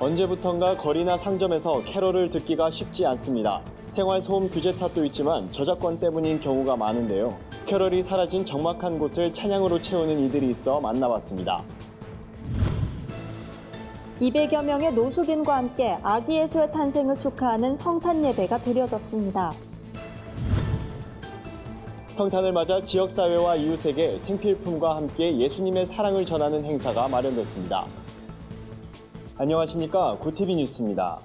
언제부턴가 거리나 상점에서 캐럴을 듣기가 쉽지 않습니다. 생활소음 규제 탓도 있지만 저작권 때문인 경우가 많은데요. 캐럴이 사라진 적막한 곳을 찬양으로 채우는 이들이 있어 만나봤습니다. 200여 명의 노숙인과 함께 아기 예수의 탄생을 축하하는 성탄 예배가 드려졌습니다. 성탄을 맞아 지역사회와 이웃에게 생필품과 함께 예수님의 사랑을 전하는 행사가 마련됐습니다. 안녕하십니까, 구티비 뉴스입니다.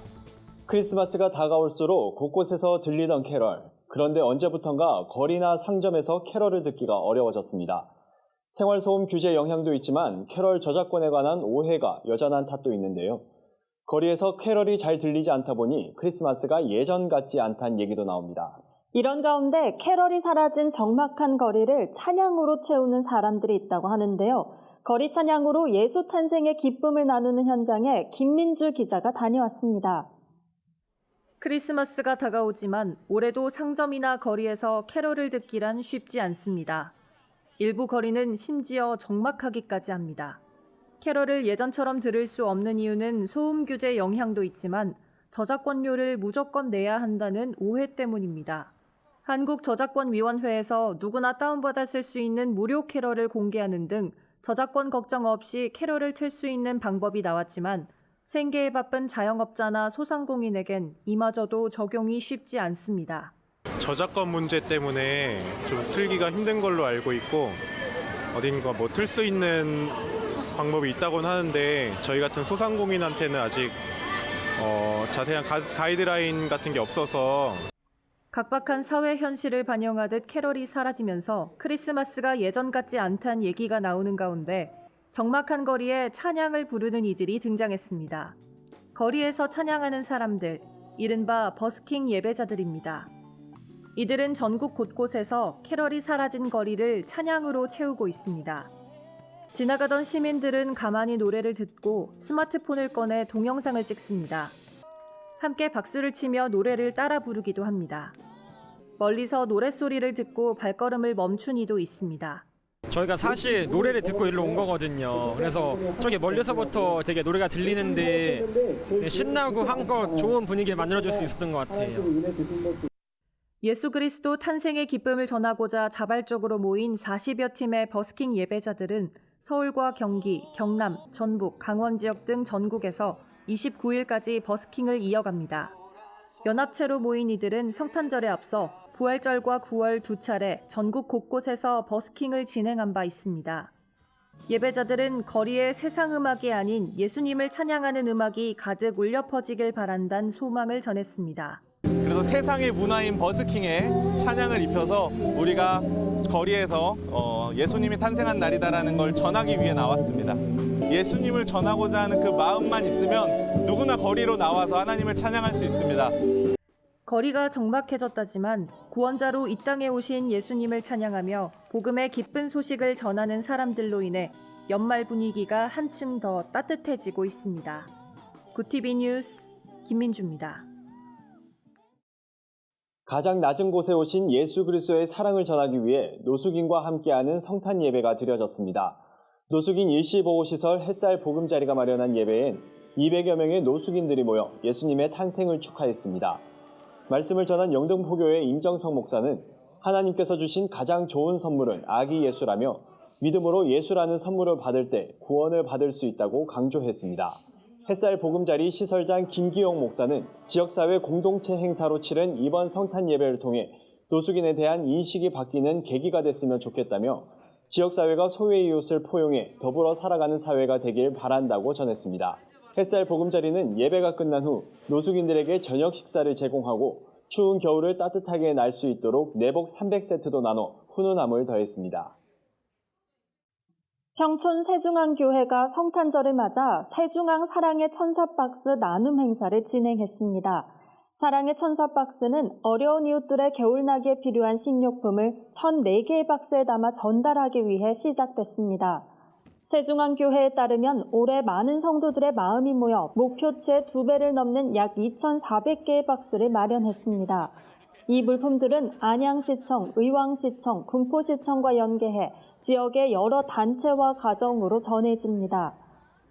크리스마스가 다가올수록 곳곳에서 들리던 캐럴. 그런데 언제부턴가 거리나 상점에서 캐럴을 듣기가 어려워졌습니다. 생활소음 규제 영향도 있지만 캐럴 저작권에 관한 오해가 여전한 탓도 있는데요. 거리에서 캐럴이 잘 들리지 않다 보니 크리스마스가 예전 같지 않다는 얘기도 나옵니다. 이런 가운데 캐럴이 사라진 적막한 거리를 찬양으로 채우는 사람들이 있다고 하는데요. 거리 찬양으로 예수 탄생의 기쁨을 나누는 현장에 김민주 기자가 다녀왔습니다. 크리스마스가 다가오지만 올해도 상점이나 거리에서 캐럴을 듣기란 쉽지 않습니다. 일부 거리는 심지어 적막하기까지 합니다. 캐럴을 예전처럼 들을 수 없는 이유는 소음 규제 영향도 있지만 저작권료를 무조건 내야 한다는 오해 때문입니다. 한국저작권위원회에서 누구나 다운받아 쓸 수 있는 무료 캐럴을 공개하는 등 저작권 걱정 없이 캐럴을 틀 수 있는 방법이 나왔지만 생계에 바쁜 자영업자나 소상공인에겐 이마저도 적용이 쉽지 않습니다. 저작권 문제 때문에 좀 틀기가 힘든 걸로 알고 있고 어딘가 틀 수 있는 방법이 있다고는 하는데 저희 같은 소상공인한테는 아직 자세한 가이드라인 같은 게 없어서 각박한 사회 현실을 반영하듯 캐럴이 사라지면서 크리스마스가 예전 같지 않다는 얘기가 나오는 가운데 적막한 거리에 찬양을 부르는 이들이 등장했습니다. 거리에서 찬양하는 사람들, 이른바 버스킹 예배자들입니다. 이들은 전국 곳곳에서 캐럴이 사라진 거리를 찬양으로 채우고 있습니다. 지나가던 시민들은 가만히 노래를 듣고 스마트폰을 꺼내 동영상을 찍습니다. 함께 박수를 치며 노래를 따라 부르기도 합니다. 멀리서 노랫소리를 듣고 발걸음을 멈춘 이도 있습니다. 저희가 사실 노래를 듣고 일로 온 거거든요. 그래서 저기 멀리서부터 되게 노래가 들리는데 신나고 한껏 좋은 분위기를 만들어줄 수 있었던 것 같아요. 예수 그리스도 탄생의 기쁨을 전하고자 자발적으로 모인 40여 팀의 버스킹 예배자들은 서울과 경기, 경남, 전북, 강원 지역 등 전국에서 29일까지 버스킹을 이어갑니다. 연합체로 모인 이들은 성탄절에 앞서 부활절과 9월 두 차례 전국 곳곳에서 버스킹을 진행한 바 있습니다. 예배자들은 거리에 세상 음악이 아닌 예수님을 찬양하는 음악이 가득 울려 퍼지길 바란다는 소망을 전했습니다. 그래서 세상의 문화인 버스킹에 찬양을 입혀서 우리가 거리에서 예수님이 탄생한 날이다라는 걸 전하기 위해 나왔습니다. 예수님을 전하고자 하는 그 마음만 있으면 누구나 거리로 나와서 하나님을 찬양할 수 있습니다. 거리가 적막해졌다지만 구원자로 이 땅에 오신 예수님을 찬양하며 복음의 기쁜 소식을 전하는 사람들로 인해 연말 분위기가 한층 더 따뜻해지고 있습니다. 구티비 뉴스 김민주입니다. 가장 낮은 곳에 오신 예수 그리스도의 사랑을 전하기 위해 노숙인과 함께하는 성탄 예배가 드려졌습니다. 노숙인 일시보호시설 햇살 보금자리가 마련한 예배엔 200여 명의 노숙인들이 모여 예수님의 탄생을 축하했습니다. 말씀을 전한 영등포교회 임정성 목사는 하나님께서 주신 가장 좋은 선물은 아기 예수라며 믿음으로 예수라는 선물을 받을 때 구원을 받을 수 있다고 강조했습니다. 햇살 보금자리 시설장 김기용 목사는 지역사회 공동체 행사로 치른 이번 성탄 예배를 통해 노숙인에 대한 인식이 바뀌는 계기가 됐으면 좋겠다며 지역사회가 소외 이웃을 포용해 더불어 살아가는 사회가 되길 바란다고 전했습니다. 햇살 보금자리는 예배가 끝난 후 노숙인들에게 저녁 식사를 제공하고 추운 겨울을 따뜻하게 날 수 있도록 내복 300세트도 나눠 훈훈함을 더했습니다. 평촌 세중앙교회가 성탄절을 맞아 세중앙 사랑의 천사박스 나눔 행사를 진행했습니다. 사랑의 천사박스는 어려운 이웃들의 겨울나기에 필요한 식료품을 1,004개의 박스에 담아 전달하기 위해 시작됐습니다. 세중앙교회에 따르면 올해 많은 성도들의 마음이 모여 목표치의 2배를 넘는 약 2,400개의 박스를 마련했습니다. 이 물품들은 안양시청, 의왕시청, 군포시청과 연계해 지역의 여러 단체와 가정으로 전해집니다.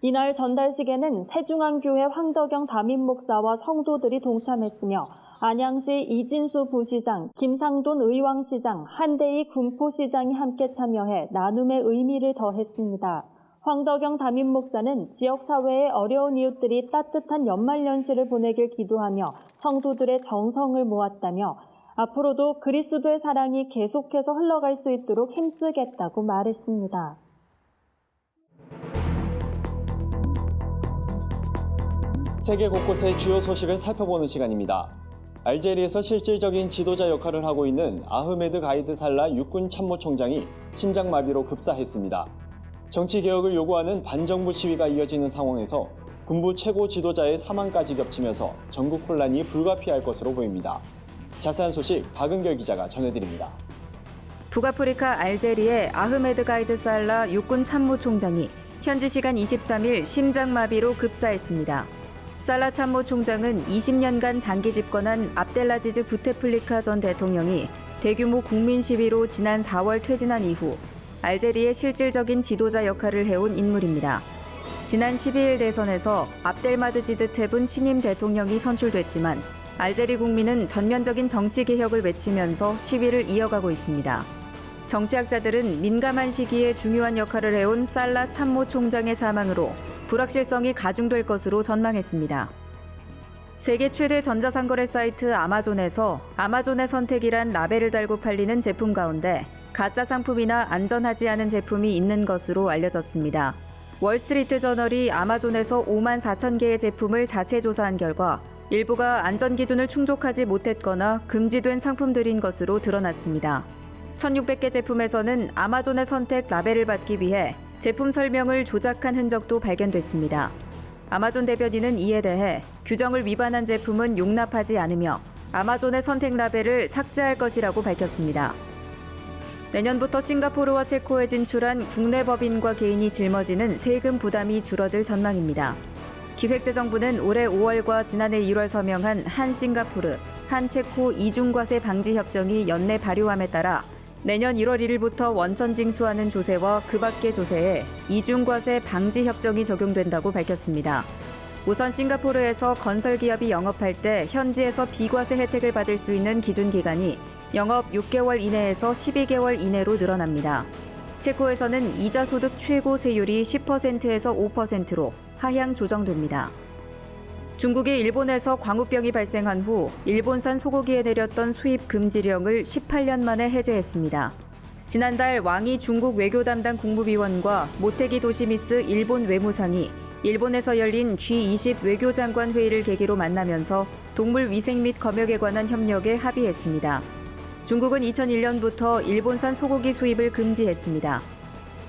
이날 전달식에는 세중앙교회 황덕영 담임 목사와 성도들이 동참했으며 안양시 이진수 부시장, 김상돈 의왕시장, 한대희 군포시장이 함께 참여해 나눔의 의미를 더했습니다. 황덕영 담임 목사는 지역사회의 어려운 이웃들이 따뜻한 연말연시를 보내길 기도하며 성도들의 정성을 모았다며 앞으로도 그리스도의 사랑이 계속해서 흘러갈 수 있도록 힘쓰겠다고 말했습니다. 세계 곳곳의 주요 소식을 살펴보는 시간입니다. 알제리에서 실질적인 지도자 역할을 하고 있는 아흐메드 가이드 살라 육군 참모총장이 심장마비로 급사했습니다. 정치개혁을 요구하는 반정부 시위가 이어지는 상황에서 군부 최고 지도자의 사망까지 겹치면서 전국 혼란이 불가피할 것으로 보입니다. 자세한 소식 박은결 기자가 전해드립니다. 북아프리카 알제리의 아흐메드 가이드 살라 육군 참모총장이 현지 시간 23일 심장마비로 급사했습니다. 살라 참모총장은 20년간 장기 집권한 압델라지즈 부테플리카 전 대통령이 대규모 국민 시위로 지난 4월 퇴진한 이후 알제리의 실질적인 지도자 역할을 해온 인물입니다. 지난 12일 대선에서 압델마드지드 테분 신임 대통령이 선출됐지만 알제리 국민은 전면적인 정치 개혁을 외치면서 시위를 이어가고 있습니다. 정치학자들은 민감한 시기에 중요한 역할을 해온 살라 참모총장의 사망으로 불확실성이 가중될 것으로 전망했습니다. 세계 최대 전자상거래 사이트 아마존에서 아마존의 선택이란 라벨을 달고 팔리는 제품 가운데 가짜 상품이나 안전하지 않은 제품이 있는 것으로 알려졌습니다. 월스트리트 저널이 아마존에서 5만 4천 개의 제품을 자체 조사한 결과 일부가 안전 기준을 충족하지 못했거나 금지된 상품들인 것으로 드러났습니다. 1,600개 제품에서는 아마존의 선택 라벨을 받기 위해 제품 설명을 조작한 흔적도 발견됐습니다. 아마존 대변인은 이에 대해 규정을 위반한 제품은 용납하지 않으며 아마존의 선택 라벨을 삭제할 것이라고 밝혔습니다. 내년부터 싱가포르와 체코에 진출한 국내 법인과 개인이 짊어지는 세금 부담이 줄어들 전망입니다. 기획재정부는 올해 5월과 지난해 1월 서명한 한 싱가포르, 한 체코 이중과세 방지 협정이 연내 발효함에 따라 내년 1월 1일부터 원천 징수하는 조세와 그 밖의 조세에 이중과세 방지 협정이 적용된다고 밝혔습니다. 우선 싱가포르에서 건설 기업이 영업할 때 현지에서 비과세 혜택을 받을 수 있는 기준 기간이 영업 6개월 이내에서 12개월 이내로 늘어납니다. 체코에서는 이자 소득 최고 세율이 10%에서 5%로 하향 조정됩니다. 중국이 일본에서 광우병이 발생한 후 일본산 소고기에 내렸던 수입 금지령을 18년 만에 해제했습니다. 지난달 왕이 중국 외교 담당 국무위원과 모테기 도시미스 일본 외무상이 일본에서 열린 G20 외교장관 회의를 계기로 만나면서 동물 위생 및 검역에 관한 협력에 합의했습니다. 중국은 2001년부터 일본산 소고기 수입을 금지했습니다.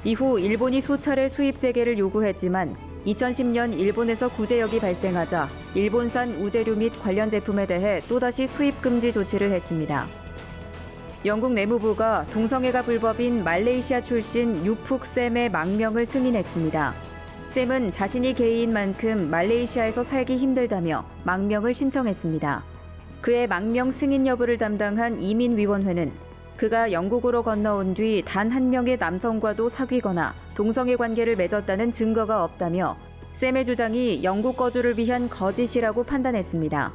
이후 일본이 수차례 수입 재개를 요구했지만 2010년 일본에서 구제역이 발생하자 일본산 우제류 및 관련 제품에 대해 또다시 수입 금지 조치를 했습니다. 영국 내무부가 동성애가 불법인 말레이시아 출신 유푹 셈의 망명을 승인했습니다. 셈은 자신이 게이인 만큼 말레이시아에서 살기 힘들다며 망명을 신청했습니다. 그의 망명 승인 여부를 담당한 이민위원회는 그가 영국으로 건너온 뒤 단 한 명의 남성과도 사귀거나 동성애 관계를 맺었다는 증거가 없다며 샘의 주장이 영국 거주를 위한 거짓이라고 판단했습니다.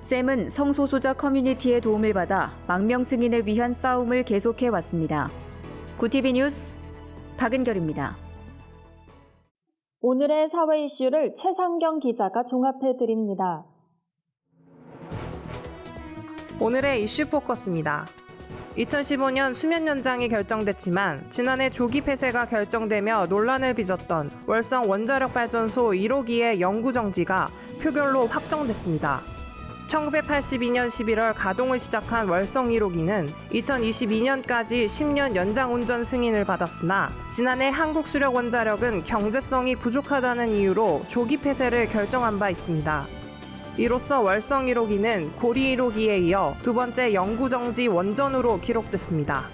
샘은 성소수자 커뮤니티의 도움을 받아 망명 승인을 위한 싸움을 계속해왔습니다. 구티비 뉴스 박은결입니다. 오늘의 사회 이슈를 최상경 기자가 종합해드립니다. 오늘의 이슈 포커스입니다. 2015년 수면 연장이 결정됐지만 지난해 조기 폐쇄가 결정되며 논란을 빚었던 월성 원자력발전소 1호기의 연구 정지가 표결로 확정됐습니다. 1982년 11월 가동을 시작한 월성 1호기는 2022년까지 10년 연장 운전 승인을 받았으나 지난해 한국수력원자력은 경제성이 부족하다는 이유로 조기 폐쇄를 결정한 바 있습니다. 이로써 월성 1호기는 고리 1호기에 이어 두 번째 영구정지 원전으로 기록됐습니다.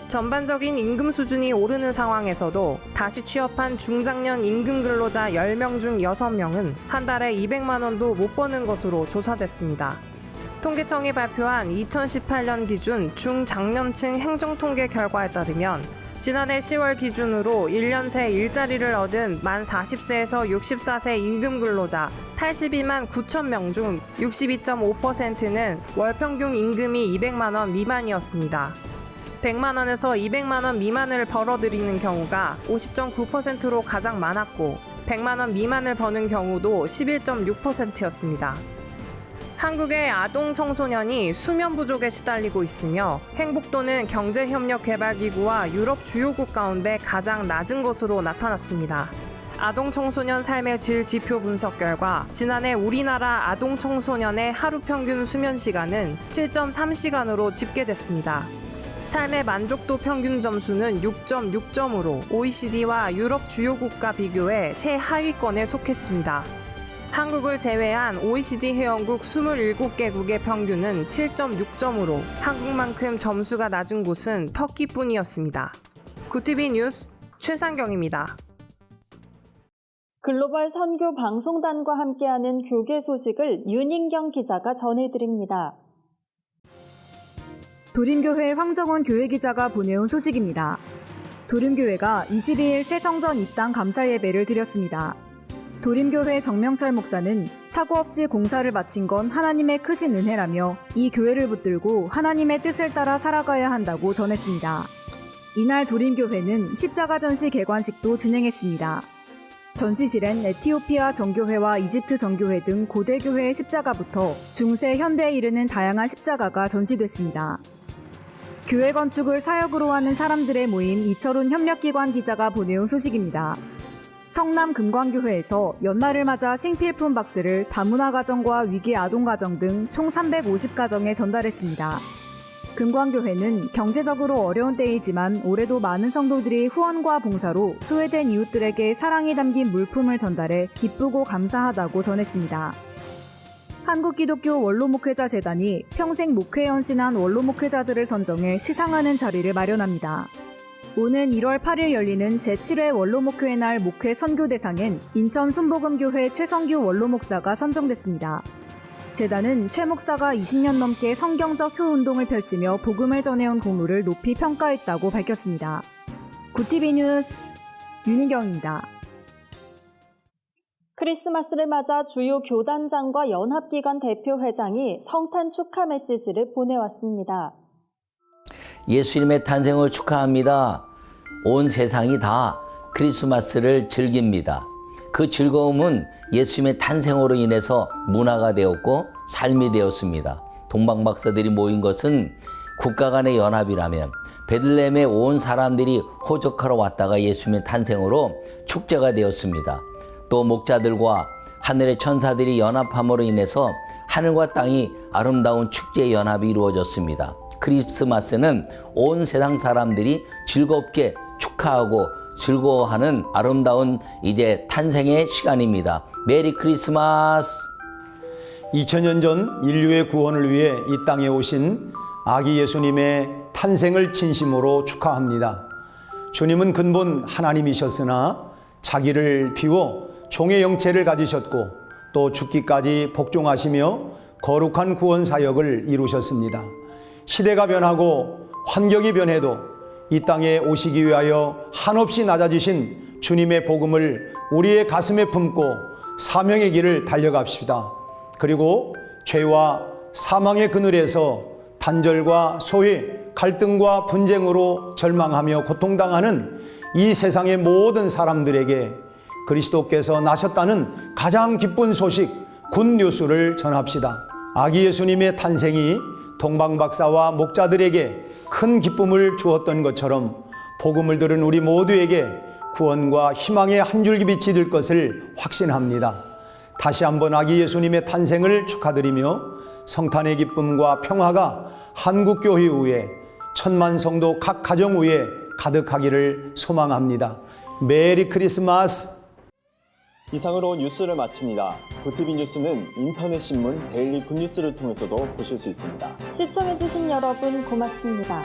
전반적인 임금 수준이 오르는 상황에서도 다시 취업한 중장년 임금 근로자 10명 중 6명은 한 달에 200만 원도 못 버는 것으로 조사됐습니다. 통계청이 발표한 2018년 기준 중장년층 행정통계 결과에 따르면 지난해 10월 기준으로 1년 새 일자리를 얻은 만 40세에서 64세 임금 근로자 82만 9천 명 중 62.5%는 월 평균 임금이 200만 원 미만이었습니다. 100만 원에서 200만 원 미만을 벌어들이는 경우가 50.9%로 가장 많았고 100만 원 미만을 버는 경우도 11.6%였습니다. 한국의 아동 청소년이 수면 부족에 시달리고 있으며 행복도는 경제협력개발기구와 유럽 주요국 가운데 가장 낮은 것으로 나타났습니다. 아동 청소년 삶의 질 지표 분석 결과 지난해 우리나라 아동 청소년의 하루 평균 수면 시간은 7.3시간으로 집계됐습니다. 삶의 만족도 평균 점수는 6.6점으로 OECD와 유럽 주요 국가 비교해 최하위권에 속했습니다. 한국을 제외한 OECD 회원국 27개국의 평균은 7.6점으로 한국만큼 점수가 낮은 곳은 터키뿐이었습니다. 구티비 뉴스 최상경입니다. 글로벌 선교 방송단과 함께하는 교계 소식을 윤인경 기자가 전해드립니다. 도림교회 황정원 교회기자가 보내온 소식입니다. 도림교회가 22일 새성전 입당 감사 예배를 드렸습니다. 도림교회 정명철 목사는 사고 없이 공사를 마친 건 하나님의 크신 은혜라며 이 교회를 붙들고 하나님의 뜻을 따라 살아가야 한다고 전했습니다. 이날 도림교회는 십자가 전시 개관식도 진행했습니다. 전시실엔 에티오피아 정교회와 이집트 정교회 등 고대 교회의 십자가부터 중세 현대에 이르는 다양한 십자가가 전시됐습니다. 교회 건축을 사역으로 하는 사람들의 모임 이철훈 협력기관 기자가 보내온 소식입니다. 성남 금광교회에서 연말을 맞아 생필품 박스를 다문화 가정과 위기 아동 가정 등 총 350가정에 전달했습니다. 금광교회는 경제적으로 어려운 때이지만 올해도 많은 성도들이 후원과 봉사로 소외된 이웃들에게 사랑이 담긴 물품을 전달해 기쁘고 감사하다고 전했습니다. 한국기독교 원로목회자 재단이 평생 목회에 헌신한 원로목회자들을 선정해 시상하는 자리를 마련합니다. 오는 1월 8일 열리는 제7회 원로목회의 날 목회 선교대상엔 인천 순복음교회 최성규 원로목사가 선정됐습니다. 재단은 최 목사가 20년 넘게 성경적 효운동을 펼치며 복음을 전해온 공로를 높이 평가했다고 밝혔습니다. 구티비 뉴스 윤희경입니다. 크리스마스를 맞아 주요 교단장과 연합기관 대표회장이 성탄 축하 메시지를 보내왔습니다. 예수님의 탄생을 축하합니다. 온 세상이 다 크리스마스를 즐깁니다. 그 즐거움은 예수님의 탄생으로 인해서 문화가 되었고 삶이 되었습니다. 동방박사들이 모인 것은 국가 간의 연합이라면 베들레헴에 온 사람들이 호적하러 왔다가 예수님의 탄생으로 축제가 되었습니다. 또 목자들과 하늘의 천사들이 연합함으로 인해서 하늘과 땅이 아름다운 축제의 연합이 이루어졌습니다. 크리스마스는 온 세상 사람들이 즐겁게 축하하고 즐거워하는 아름다운 이제 탄생의 시간입니다. 메리 크리스마스! 2000년 전 인류의 구원을 위해 이 땅에 오신 아기 예수님의 탄생을 진심으로 축하합니다. 주님은 근본 하나님이셨으나 자기를 비워 종의 형체를 가지셨고 또 죽기까지 복종하시며 거룩한 구원 사역을 이루셨습니다. 시대가 변하고 환경이 변해도 이 땅에 오시기 위하여 한없이 낮아지신 주님의 복음을 우리의 가슴에 품고 사명의 길을 달려갑시다. 그리고 죄와 사망의 그늘에서 단절과 소외, 갈등과 분쟁으로 절망하며 고통당하는 이 세상의 모든 사람들에게 그리스도께서 나셨다는 가장 기쁜 소식, 굿뉴스를 전합시다. 아기 예수님의 탄생이 동방박사와 목자들에게 큰 기쁨을 주었던 것처럼 복음을 들은 우리 모두에게 구원과 희망의 한 줄기 빛이 될 것을 확신합니다. 다시 한번 아기 예수님의 탄생을 축하드리며 성탄의 기쁨과 평화가 한국교회 위에 천만 성도 각 가정 위에 가득하기를 소망합니다. 메리 크리스마스! 이상으로 뉴스를 마칩니다. 구티비 뉴스는 인터넷 신문 데일리 굿뉴스를 통해서도 보실 수 있습니다. 시청해주신 여러분 고맙습니다.